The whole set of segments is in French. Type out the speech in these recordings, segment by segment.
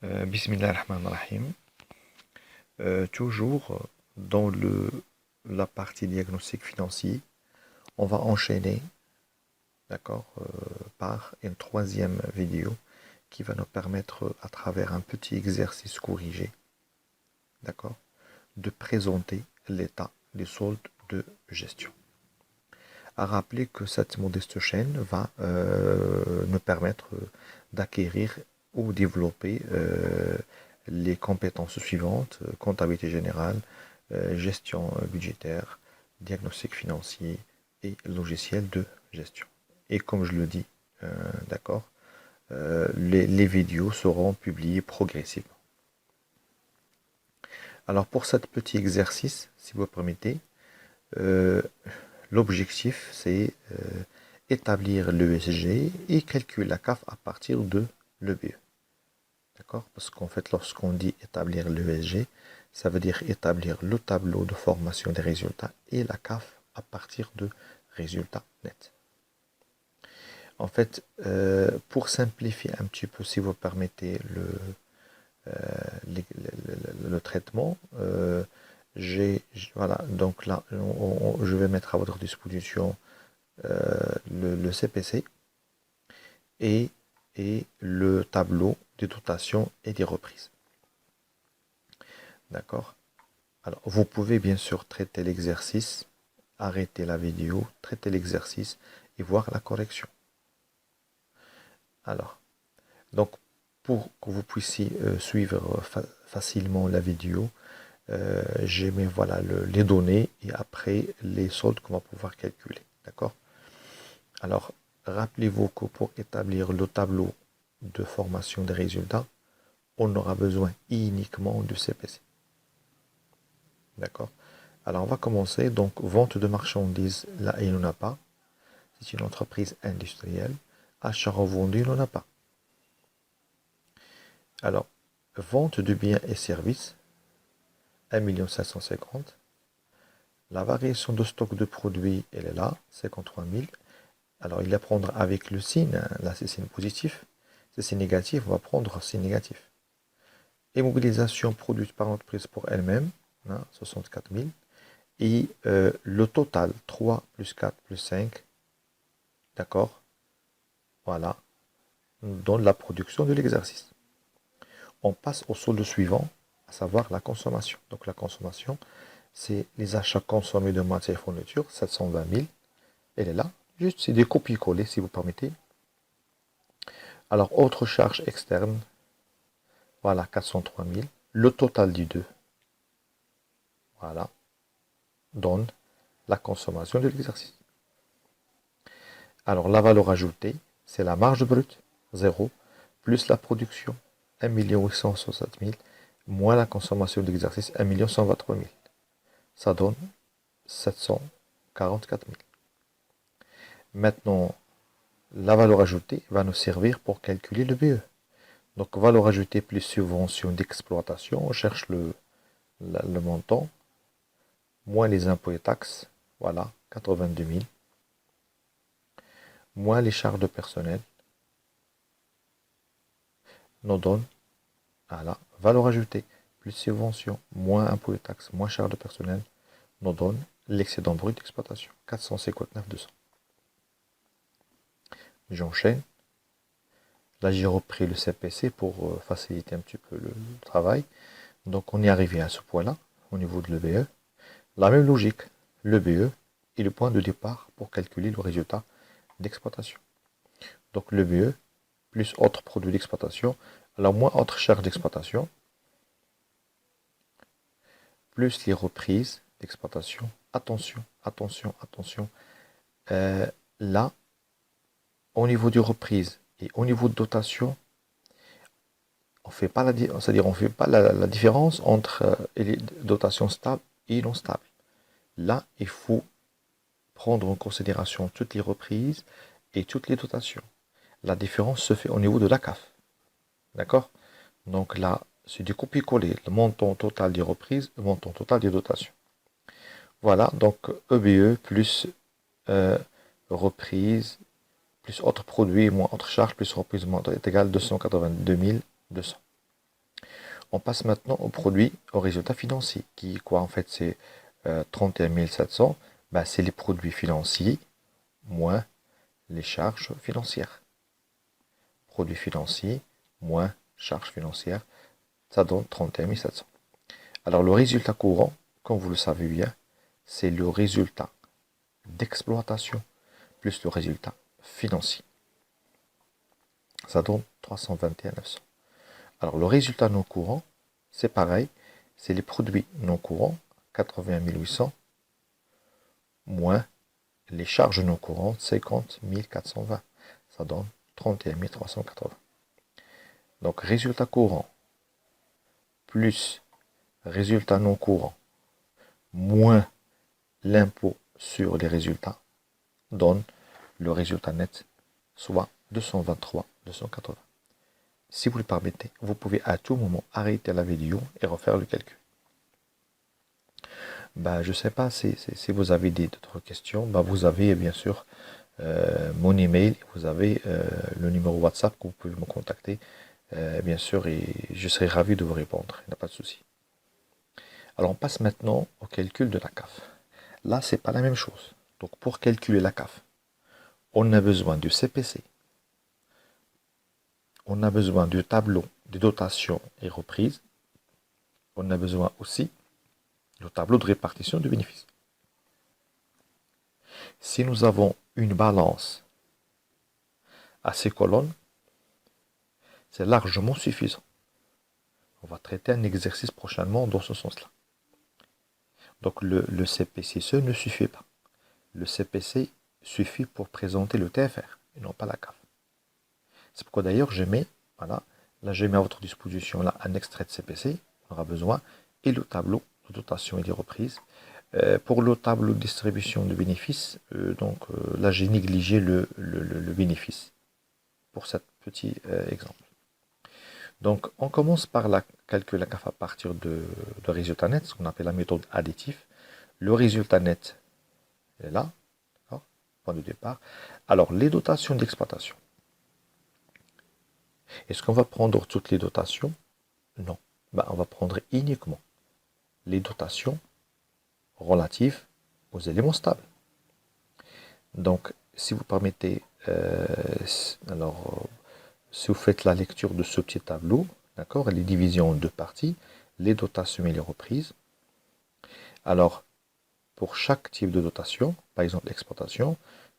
Bismillahirrahmanirrahim. Toujours dans la partie diagnostic financier, on va enchaîner, d'accord, par une troisième vidéo qui va nous permettre, à travers un petit exercice corrigé, d'accord, de présenter l'état des soldes de gestion. À rappeler que cette modeste chaîne va nous permettre d'acquérir ou développer les compétences suivantes: comptabilité générale, gestion budgétaire, diagnostic financier et logiciel de gestion. Et comme je le dis, d'accord, les vidéos seront publiées progressivement. Alors pour cet petit exercice, si vous permettez, l'objectif c'est établir l'ESG et calculer la CAF à partir de l'EBE. D'accord? Parce qu'en fait, lorsqu'on dit établir l'ESG, ça veut dire établir le tableau de formation des résultats et la CAF à partir de résultats nets. En fait, pour simplifier un petit peu, si vous permettez le traitement, voilà, donc là, je vais mettre à votre disposition le CPC et le tableau des dotations et des reprises. D'accord? Alors, vous pouvez bien sûr traiter l'exercice, arrêter la vidéo, traiter l'exercice et voir la correction. Alors, donc, pour que vous puissiez suivre facilement la vidéo, j'ai mis voilà, les données et après les soldes qu'on va pouvoir calculer. D'accord? Alors, rappelez-vous que pour établir le tableau de formation des résultats, on aura besoin uniquement du CPC. D'accord? Alors, on va commencer. Donc, vente de marchandises, là, il n'en a pas. C'est une entreprise industrielle. Achat revendu, il n'en a pas. Alors, vente de biens et services, 1 550 000. La variation de stock de produits, elle est là, 53 000. Alors, il va prendre avec le signe, hein, là c'est signe positif. Si c'est négatif, on va prendre signe négatif. Immobilisation produite par l'entreprise pour elle-même, hein, 64 000. Et le total, 3 plus 4 plus 5, d'accord, voilà, donne la production de l'exercice. On passe au solde suivant, à savoir la consommation. Donc la consommation, c'est les achats consommés de matières et fournitures, 720 000. Elle est là. Juste, c'est des copies-coller, si vous permettez. Alors, autre charge externe, voilà, 403 000. Le total du 2, voilà, donne la consommation de l'exercice. Alors, la valeur ajoutée, c'est la marge brute, 0, plus la production, 1 867 000, moins la consommation d'exercice, 1 123 000. Ça donne 744 000. Maintenant, la valeur ajoutée va nous servir pour calculer le BE. Donc, valeur ajoutée plus subvention d'exploitation, on cherche le montant, moins les impôts et taxes, voilà, 82 000, moins les charges de personnel, nous donne, voilà, valeur ajoutée, plus subvention, moins impôts et taxes, moins charges de personnel, nous donne l'excédent brut d'exploitation, 459 200. J'enchaîne. Là, j'ai repris le CPC pour faciliter un petit peu le travail. Donc, on est arrivé à ce point-là, au niveau de l'EBE. La même logique, l'EBE est le point de départ pour calculer le résultat d'exploitation. Donc, l'EBE plus autres produits d'exploitation, alors moins autres charges d'exploitation, plus les reprises d'exploitation. Attention, attention, attention. Là, au niveau des reprises et au niveau de dotation, on fait pas c'est-à-dire on fait pas la différence entre les dotations stables et non stables. Là, il faut prendre en considération toutes les reprises et toutes les dotations. La différence se fait au niveau de la CAF. D'accord? Donc là, c'est du copier-coller, le montant total des reprises, le montant total des dotations. Voilà, donc EBE plus reprise, plus autres produits, moins autres charges, plus reprise est égal à 282 200. On passe maintenant au produit, au résultat financier, qui quoi en fait c'est 31 700, bah, c'est les produits financiers moins les charges financières. Produits financiers moins charges financières, ça donne 31 700. Alors le résultat courant, comme vous le savez bien, c'est le résultat d'exploitation plus le résultat financier. Ça donne 321 900. Alors le résultat non courant, c'est pareil, c'est les produits non courants, 81 800, moins les charges non courantes, 50 420. Ça donne 31 380. Donc résultat courant plus résultat non courant moins l'impôt sur les résultats donne le résultat net, soit 223 280. Si vous le permettez, vous pouvez à tout moment arrêter la vidéo et refaire le calcul. Je ne sais pas si vous avez d'autres questions. Vous avez bien sûr mon email, vous avez le numéro WhatsApp que vous pouvez me contacter, bien sûr, et je serai ravi de vous répondre. Il n'y a pas de souci. Alors on passe maintenant au calcul de la CAF. Là, c'est pas la même chose. Donc pour calculer la CAF, on a besoin du CPC, on a besoin du tableau de dotation et reprise, on a besoin aussi du tableau de répartition de bénéfices. Si nous avons une balance à ces colonnes, c'est largement suffisant. On va traiter un exercice prochainement dans ce sens-là. Donc le CPC ne suffit pas. Le CPC suffit pour présenter le TFR et non pas la CAF. C'est pourquoi d'ailleurs je mets, voilà, là je mets à votre disposition là un extrait de CPC, on aura besoin, et le tableau de dotation et des reprises. Pour le tableau de distribution de bénéfices, là j'ai négligé le bénéfice pour cet petit exemple. Donc on commence par la calcul de la CAF à partir de résultat net, ce qu'on appelle la méthode additive. Le résultat net est là, point de départ. Alors les dotations d'exploitation. Est-ce qu'on va prendre toutes les dotations? Non. On va prendre uniquement les dotations relatives aux éléments stables. Donc, si vous permettez, si vous faites la lecture de ce petit tableau, d'accord, elle est divisée en deux parties, les dotations et les reprises. Alors, pour chaque type de dotation, par exemple l'exploitation,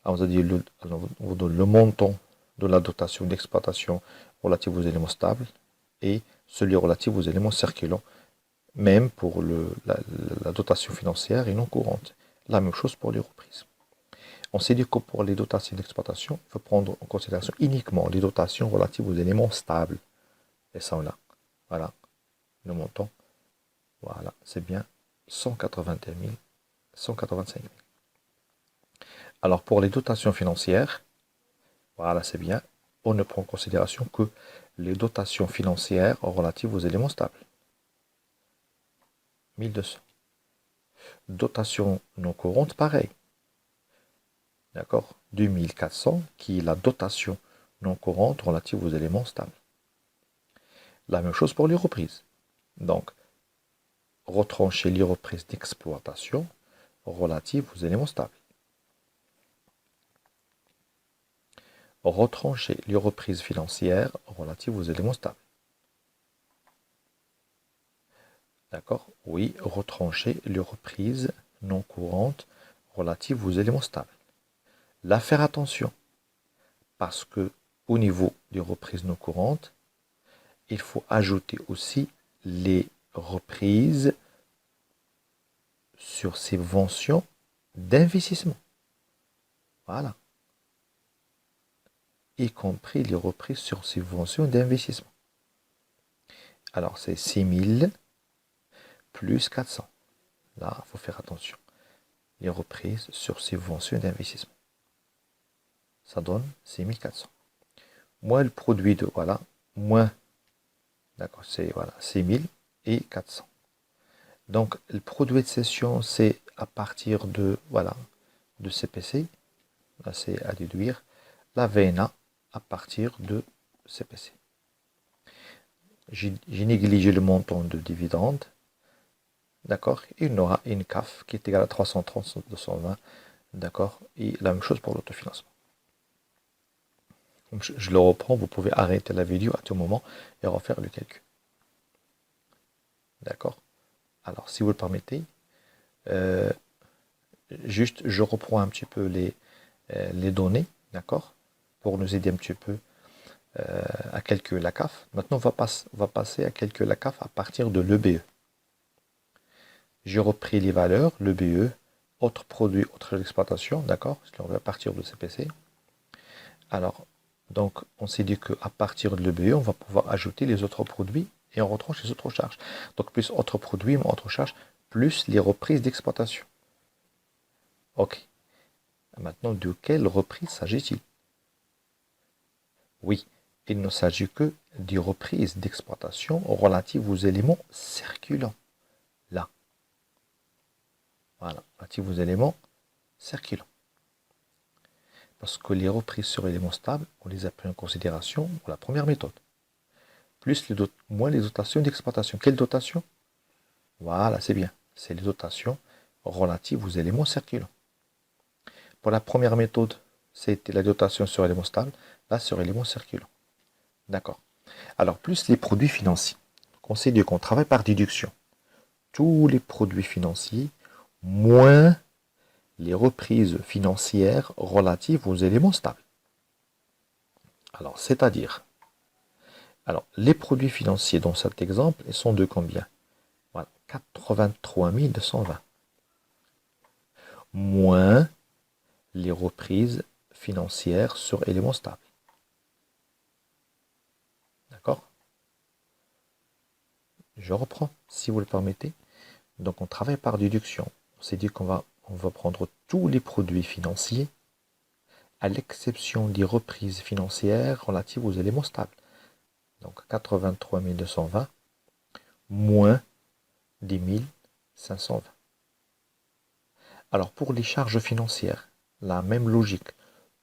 on vous a dit le montant de la dotation d'exploitation relative aux éléments stables et celui relatif aux éléments circulants, même pour la dotation financière et non courante. La même chose pour les reprises. On s'est dit que pour les dotations d'exploitation, il faut prendre en considération uniquement les dotations relatives aux éléments stables. Et ça, là, voilà, le montant, voilà, c'est bien 181 000, 185 000. Alors pour les dotations financières, voilà, c'est bien, on ne prend en considération que les dotations financières relatives aux éléments stables. 1200. Dotation non courante, pareil. D'accord, 2400, qui est la dotation non courante relative aux éléments stables. La même chose pour les reprises. Donc, retrancher les reprises d'exploitation relatives aux éléments stables. Retrancher les reprises financières relatives aux éléments stables. D'accord? Oui, retrancher les reprises non courantes relatives aux éléments stables. Là, faire attention, parce que au niveau des reprises non courantes, il faut ajouter aussi les reprises sur subventions d'investissement. Voilà. Y compris les reprises sur subventions d'investissement. Alors, c'est 6 000 plus 400. Là, il faut faire attention. Les reprises sur subventions d'investissement. Ça donne 6 400. Moins le produit de, voilà, moins, d'accord, c'est, voilà, 6 000 et 400. Donc, le produit de cession, c'est à partir de, voilà, de CPC. Là, c'est à déduire. La VNA à partir de CPC. j'ai négligé le montant de dividende, d'accord, et il y aura une CAF qui est égale à 330 220, d'accord, et la même chose pour l'autofinancement. Je le reprends, vous pouvez arrêter la vidéo à tout moment et refaire le calcul. D'accord. Alors, si vous le permettez, juste, je reprends un petit peu les données, d'accord, pour nous aider un petit peu à calculer la CAF. Maintenant, on va passer à calculer la CAF à partir de l'EBE. J'ai repris les valeurs, l'EBE, autres produits, autres exploitations, d'accord, on va partir de CPC. Alors, donc, on s'est dit qu'à partir de l'EBE, on va pouvoir ajouter les autres produits et on retranche les autres charges. Donc, plus autres produits, autres charges, plus les reprises d'exploitation. Ok. Maintenant, de quelle reprise s'agit-il? Oui, il ne s'agit que des reprises d'exploitation relatives aux éléments circulants. Là. Voilà, relatives aux éléments circulants. Parce que les reprises sur éléments stables, on les a pris en considération pour la première méthode. Plus moins les dotations d'exploitation. Quelle dotation? Voilà, c'est bien. C'est les dotations relatives aux éléments circulants. Pour la première méthode, c'était la dotation sur éléments stables, là sur éléments circulants. D'accord. Alors, plus les produits financiers. On sait qu'on travaille par déduction. Tous les produits financiers, moins les reprises financières relatives aux éléments stables. Alors, c'est-à-dire, les produits financiers dans cet exemple, ils sont de combien? Voilà, 83 220. Moins les reprises financières sur éléments stables. D'accord? Je reprends, si vous le permettez. Donc, on travaille par déduction. On s'est dit qu'on va prendre tous les produits financiers à l'exception des reprises financières relatives aux éléments stables. Donc 83 220 moins 10 520. Alors pour les charges financières, la même logique.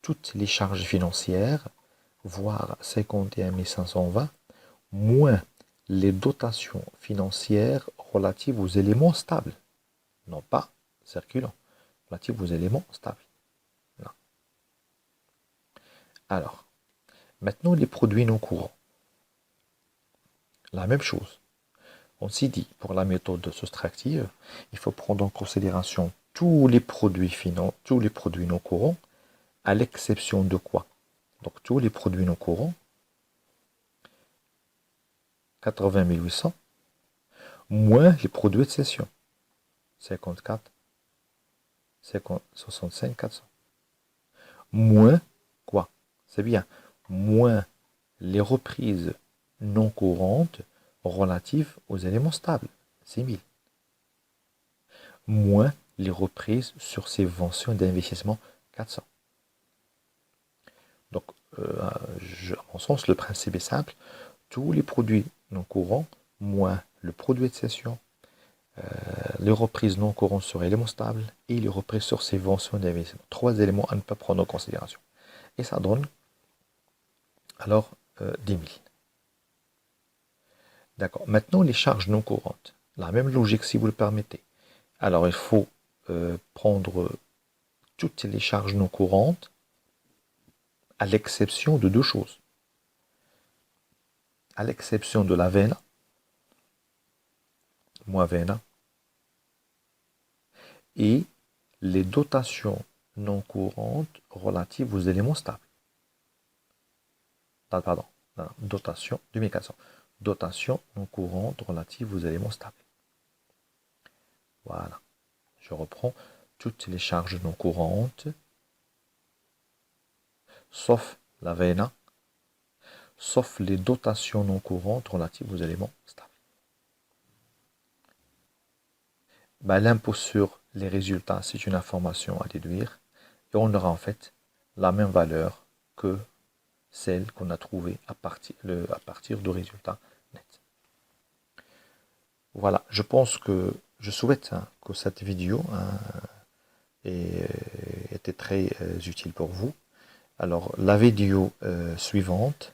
Toutes les charges financières, voire 51 520, moins les dotations financières relatives aux éléments stables. Non pas circulants, relatives aux éléments stables. Non. Alors, maintenant les produits non courants. La même chose. On s'est dit, pour la méthode soustractive, il faut prendre en considération tous les produits non courants, à l'exception de quoi? Donc tous les produits non courants, 80 800, moins les produits de cession, 54, 65 400. Moins quoi? C'est bien, moins les reprises non courantes relatives aux éléments stables, 6000. Moins les reprises sur subventions d'investissement, 400. Donc, à mon sens, le principe est simple. Tous les produits non courants, moins le produit de cession, les reprises non courantes sur éléments stables et les reprises sur subventions d'investissement. 3 éléments à ne pas prendre en considération. Et ça donne alors 10 000. D'accord. Maintenant, les charges non courantes. La même logique si vous le permettez. Alors, il faut prendre toutes les charges non courantes à l'exception de deux choses. À l'exception de la VNA, moins VNA, et les dotations non courantes relatives aux éléments stables. Pardon, dotation 2400. Dotation non courante relative aux éléments stables. Voilà. Je reprends toutes les charges non courantes, sauf la VNA, sauf les dotations non courantes relatives aux éléments stables. L'impôt sur les résultats, c'est une information à déduire, et on aura en fait la même valeur que celle qu'on a trouvée à partir de résultats nets. Voilà, je souhaite que cette vidéo était très utile pour vous. Alors, la vidéo suivante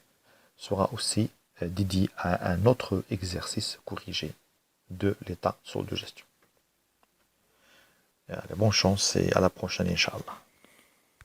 sera aussi dédié à un autre exercice corrigé de l'état solde de gestion. Allez, bonne chance et à la prochaine, Inch'Allah.